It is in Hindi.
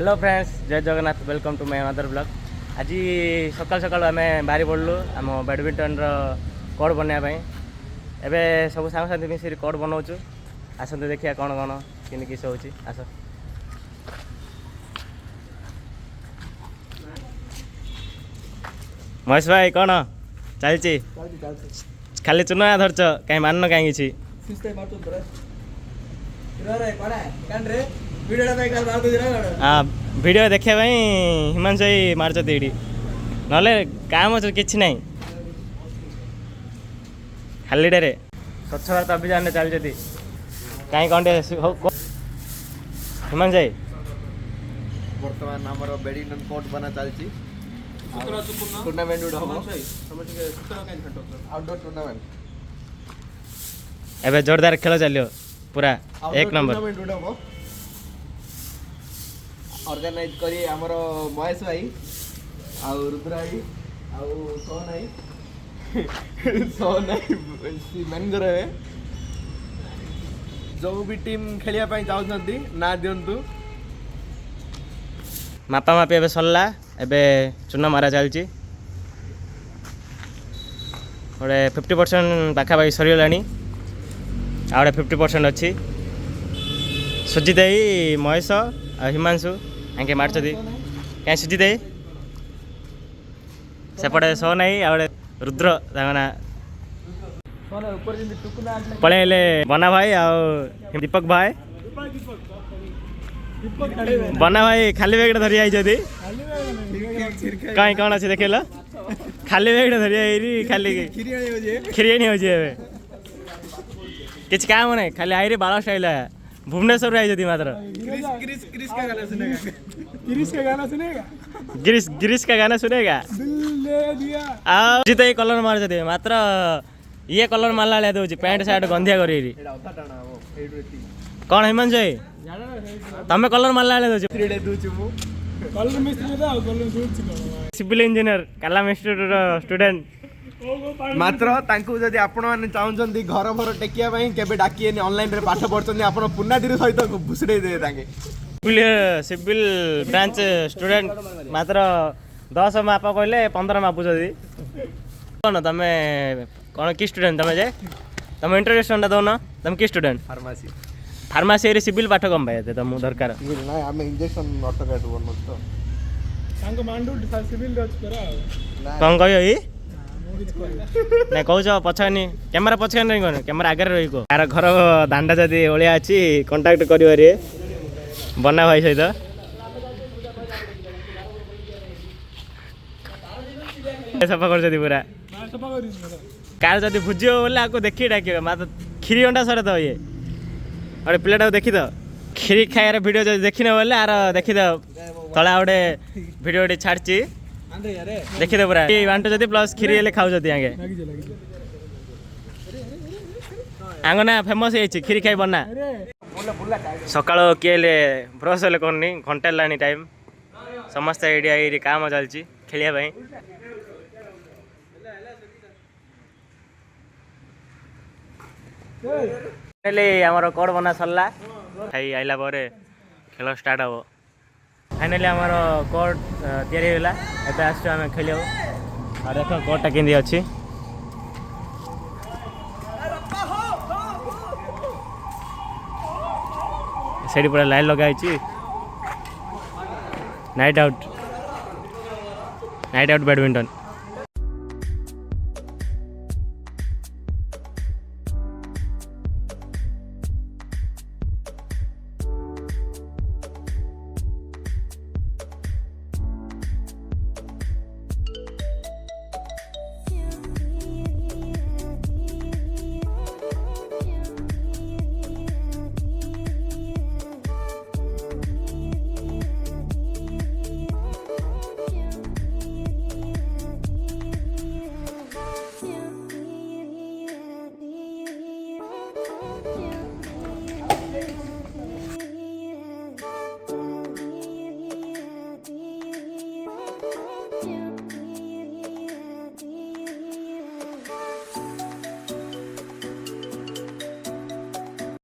हेलो फ्रेंड्स, जय Jagannath. Welcome to my another blog. आज सकाल सकाल आम बाहरी पड़लु आम बैडमिंटन कोर्ट बनवाई। एबे सब सांगसाथी मिसिर कोर्ट बनाऊँ। आसते देखिए कौन कौन कि किस हो। आस महेश भाई कौन चलती खाली चुना धरच कहीं मान कहीं किसी हाँ वीडियो देखा हिमांशु भाई मार्च ये ना काम अच्छे कि ना खाली डे स्वच्छ भारत अभियान चलती कहीं कौन हिमांशु भाई बर्तमान आमर बैडमिंटन कोर्ट बना चलती टूर्नामेंट आउटडोर टूर्नामेंट एबे जोरदार खेल चलो पूरा एक नंबर ऑर्गेनाइज करी आमर महेश भाई आउ रुद्र भाई आउ सोहन भाई मैनेजर है। जो भी टीम खेलिया पाई चाहते ना दिंतु मापा मापी एबे सरला एबे चूना मारा चलची गोटे 50% पाखापाखि सरीगला आउे 50% अच्छी सुजित महेश आ हिमांशु आंके मारचती क्या सुजित सेपटे सोहन आउे रुद्र ना पलैले बना भाई आ दीपक भाई बना भाई खाली बैग धरी आई कहीं कौन अच्छे देखेल खाली बैग धरी आई खाली खीरी नहीं हो किसी काम नहीं खाली आई रे बाल स्टाइल है भुवनेश्वर आई मात्र गिरीश का गाना सुनेगा जीत कलर मार मात्र ये कलर मारला दूसरी पैंट सार्ट गंधिया कर कौन हिमांशु भाई तमें कलर मारला civil engineer Kalam institute student मात्र तांकु जदि आपण माने चाहउछन्ती घर भर टेकिया पई केबे डाकिएनी ऑनलाइन रे पाठ पढछन्ती आपण पुन्नादिर सहित भुसडे दे तांके सिविल ब्रांच स्टूडेंट मात्र 10 मापा कहले 15 मापुछदी कौन तमे कौन की स्टूडेंट तमे जे तमे इंट्रोडक्शन दो ना तमे की स्टूडेंट फार्मेसी रे सिविल पाठ कम पाए तुम दरकार ना हम इंजेक्शन ऑटोकैट बननो तो तांको मांडू सिविल दच करा कौन कहियो ई नहीं कह पछानी कैमेरा पछा नहीं कौन कैमेरा आगे रही को यार घर दांडा जदि ओलिया अच्छी कंटाक्ट करें बना भाई सहित सफा कर पूरा कार जब भुजी बोले आपको देखिए डाक मत खीरी अंडा सर तो ये गोटे पिलाटा देखी तो खीरी खाइबार वीडियो जो देखी न बोले आर देखी तो तला गोटे वीडियो छाड़ी देखी तो पूरा वांटो जदि प्लस खीरी हेल्ले खाऊ आगे आंगना फेमस है खीरी खाई बना सकाल किए ब्रश हेल्ले करनी घंटे लानी टाइम समस्ते ये काम चलती खेलिया आमर कोड बना सरला खाई आइला खेल स्टार्ट हम फाइनाली आमर कोड तैयारी एबे आम खेल देख कोडटा केंदी अच्छी से पूरा लाइन लगाई नाइट आउट बैडमिंटन